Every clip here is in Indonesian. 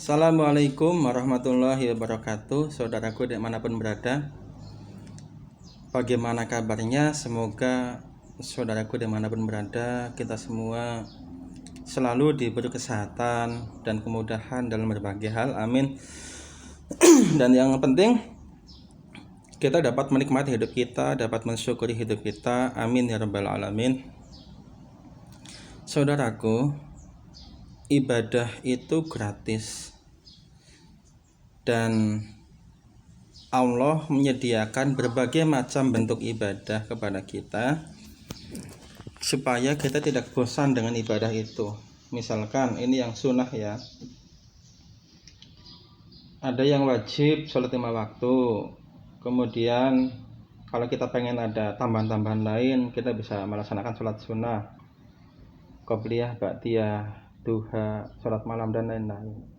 Assalamualaikum warahmatullahi wabarakatuh. Saudaraku dimanapun berada, bagaimana kabarnya? Semoga saudaraku dimanapun berada, kita semua selalu diberi kesehatan dan kemudahan dalam berbagai hal, amin. Dan yang penting, kita dapat menikmati hidup kita, dapat mensyukuri hidup kita, amin ya rabbal alamin. Saudaraku, ibadah itu gratis dan Allah menyediakan berbagai macam bentuk ibadah kepada kita supaya kita tidak bosan dengan ibadah itu. Misalkan ini yang sunnah ya, ada yang wajib sholat 5 waktu, kemudian kalau kita pengen ada tambahan-tambahan lain, kita bisa melaksanakan sholat sunnah, qobliyah, ba'diyah, duha, sholat malam dan lain-lain.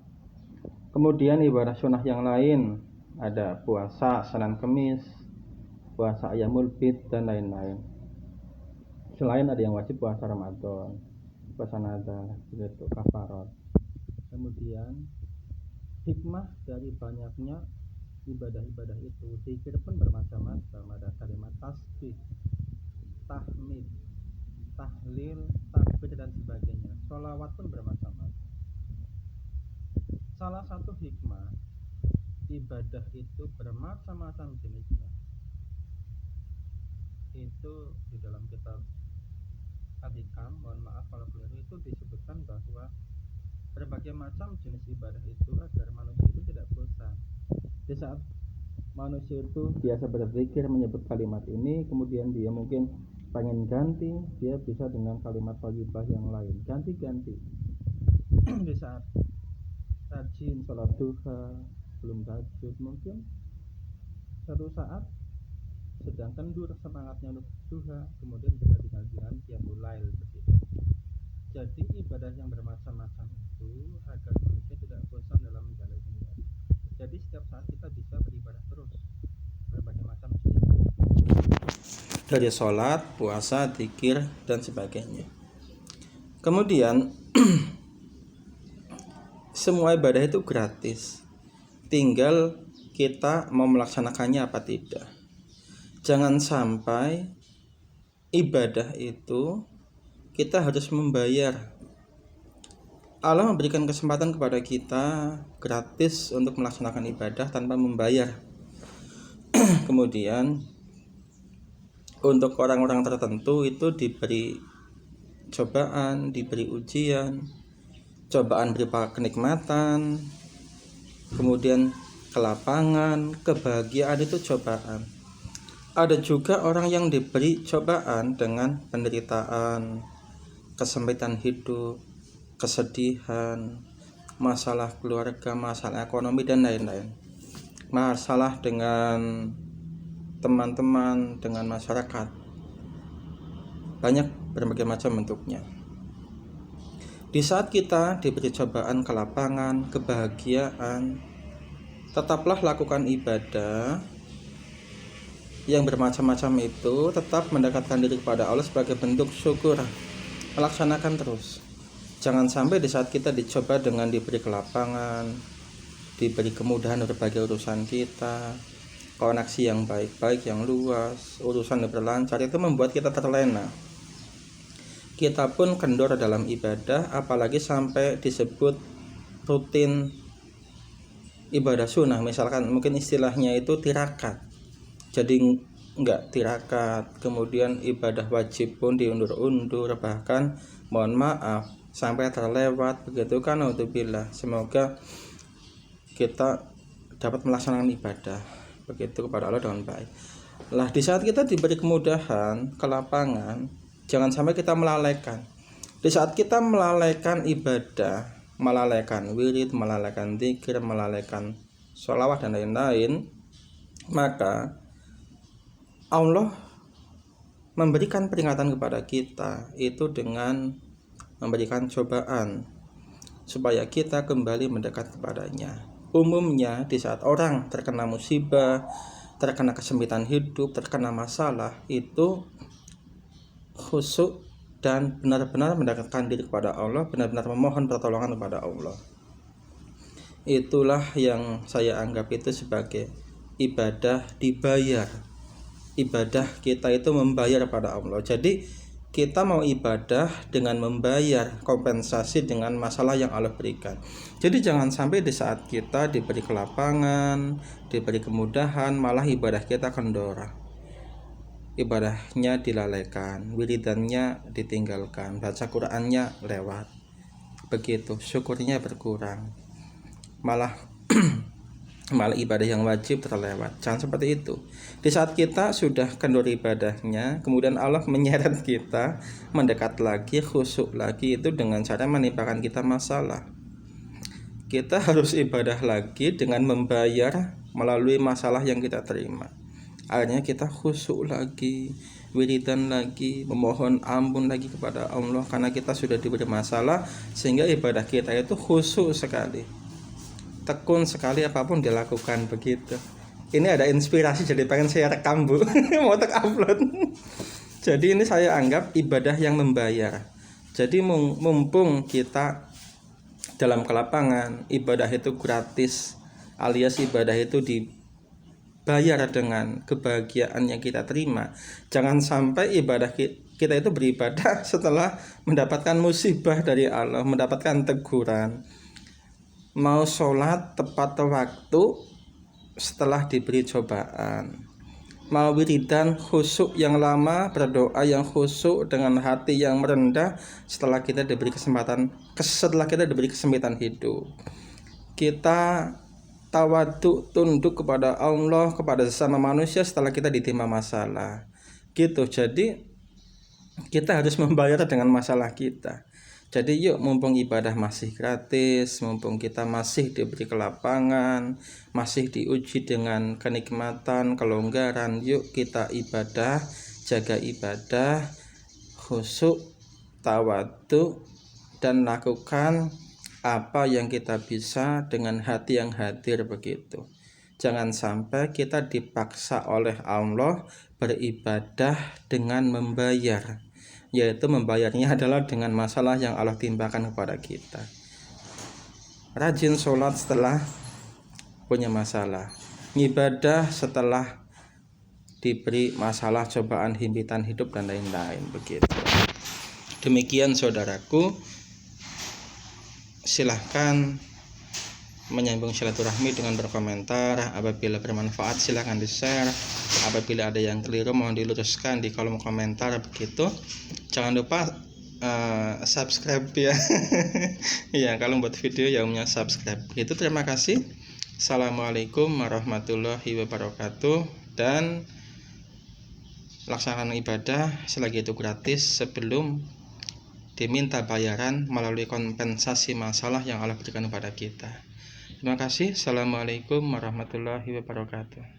Kemudian ibadah sunnah yang lain ada puasa Senin Kemis, puasa Ayyamul Bid dan lain-lain. Selain ada yang wajib puasa Ramadan, puasa nazar, gitu, kafarat. Kemudian hikmah dari banyaknya ibadah-ibadah itu, zikir pun bermacam-macam. Ada kalimat tasbih, tahmid, tahlil, takbir dan sebagainya. Sholawat pun bermacam-macam. Salah satu hikmah ibadah itu bermacam-macam jenisnya itu di dalam kitab Al-Hikam, mohon maaf kalau keliru, itu disebutkan bahwa berbagai macam jenis ibadah itu agar manusia itu tidak bosan. Di saat manusia itu biasa berzikir menyebut kalimat ini, kemudian dia mungkin pengen ganti, dia bisa dengan kalimat thayyibah yang lain, ganti-ganti. Di saat rajin sholat duha, belum tahajud, mungkin satu saat sedang kendur semangatnya untuk duha, kemudian bisa digantikan qiyamul lail begitu. Jadi ibadah yang bermacam-macam itu agar manusia tidak bosan dalam menjalannya. Jadi setiap saat kita bisa beribadah terus, berbagai macam jenis, dari sholat, puasa, zikir dan sebagainya. Kemudian semua ibadah itu gratis, tinggal kita mau melaksanakannya apa tidak. Jangan sampai ibadah itu kita harus membayar. Allah memberikan kesempatan kepada kita gratis untuk melaksanakan ibadah tanpa membayar. Kemudian untuk orang-orang tertentu itu diberi cobaan, diberi ujian, cobaan berupa kenikmatan, kemudian kelapangan, kebahagiaan itu cobaan. Ada juga orang yang diberi cobaan dengan penderitaan, kesempitan hidup, kesedihan, masalah keluarga, masalah ekonomi dan lain-lain. Masalah dengan teman-teman, dengan masyarakat. Banyak berbagai macam bentuknya. Di saat kita diberi cobaan, kelapangan, kebahagiaan, tetaplah lakukan ibadah yang bermacam-macam itu, tetap mendekatkan diri kepada Allah sebagai bentuk syukur. Melaksanakan terus. Jangan sampai di saat kita dicoba dengan diberi kelapangan, diberi kemudahan berbagai urusan kita, koneksi yang baik-baik, yang luas, urusan yang berlancar, itu membuat kita terlena. Kita pun kendor dalam ibadah, apalagi sampai disebut rutin ibadah sunnah. Misalkan mungkin istilahnya itu tirakat, jadi enggak tirakat. Kemudian ibadah wajib pun diundur-undur, bahkan mohon maaf sampai terlewat begitu kan, naudzubillah. Semoga kita dapat melaksanakan ibadah begitu kepada Allah dengan baik. Lah di saat kita diberi kemudahan, kelapangan, jangan sampai kita melalaikan. Di saat kita melalaikan ibadah, melalaikan wirid, melalaikan zikir, melalaikan sholawat dan lain-lain, maka Allah memberikan peringatan kepada kita itu dengan memberikan cobaan supaya kita kembali mendekat kepadanya. Umumnya di saat orang terkena musibah, terkena kesempitan hidup, terkena masalah, itu khusyuk dan benar-benar mendekatkan diri kepada Allah, benar-benar memohon pertolongan kepada Allah. itulah yang saya anggap itu sebagai ibadah dibayar. Ibadah kita itu membayar pada Allah. Jadi kita mau ibadah dengan membayar kompensasi dengan masalah yang Allah berikan. Jadi jangan sampai di saat kita diberi kelapangan, diberi kemudahan, malah ibadah kita kendor. Ibadahnya dilalaikan, wiridannya ditinggalkan, baca Qur'annya lewat. Begitu, syukurnya berkurang. Malah ibadah yang wajib terlewat. Jangan seperti itu. Di saat kita sudah kendor ibadahnya, kemudian Allah menyeret kita mendekat lagi, khusyuk lagi, itu dengan cara menimpakan kita masalah. Kita harus ibadah lagi dengan membayar melalui masalah yang kita terima. Akhirnya kita khusyuk lagi, wiridan lagi, memohon ampun lagi kepada Allah karena kita sudah diberi masalah, sehingga ibadah kita itu khusyuk sekali, tekun sekali, apapun dilakukan. Begitu. Ini ada inspirasi, jadi pengen saya rekam, Bu. Mau upload. Jadi ini saya anggap ibadah yang membayar. Jadi mumpung kita dalam kelapangan, ibadah itu gratis, alias ibadah itu dibayar dengan kebahagiaan yang kita terima. Jangan sampai ibadah kita itu beribadah setelah mendapatkan musibah dari Allah, mendapatkan teguran. Mau sholat tepat waktu setelah diberi cobaan, mau wiridan khusyuk yang lama, berdoa yang khusyuk dengan hati yang merendah setelah kita diberi kesempatan hidup. Kita tawaduk, tunduk kepada Allah, kepada sesama manusia setelah kita ditimpa masalah. Gitu. Jadi kita harus membayar dengan masalah kita. Jadi yuk, mumpung ibadah masih gratis, mumpung kita masih diberi kelapangan, masih diuji dengan kenikmatan, kelonggaran, yuk kita ibadah, jaga ibadah, khusyuk, tawadhu, dan lakukan apa yang kita bisa dengan hati yang hadir. Begitu. Jangan sampai kita dipaksa oleh Allah beribadah dengan membayar, yaitu membayarnya adalah dengan masalah yang Allah timpakan kepada kita. Rajin sholat setelah punya masalah, ibadah setelah diberi masalah, cobaan, himpitan hidup, dan lain-lain. Begitu. Demikian saudaraku, silahkan menyambung silaturahmi dengan berkomentar. Apabila bermanfaat silahkan di-share. Apabila ada yang keliru mohon diluruskan di kolom komentar. Begitu. Jangan lupa subscribe ya. Ya, kalau buat video ya umumnya subscribe. Itu terima kasih. Assalamualaikum warahmatullahi wabarakatuh. Dan laksanakan ibadah selagi itu gratis sebelum diminta bayaran melalui kompensasi masalah yang Allah berikan kepada kita. Terima kasih. Assalamualaikum warahmatullahi wabarakatuh.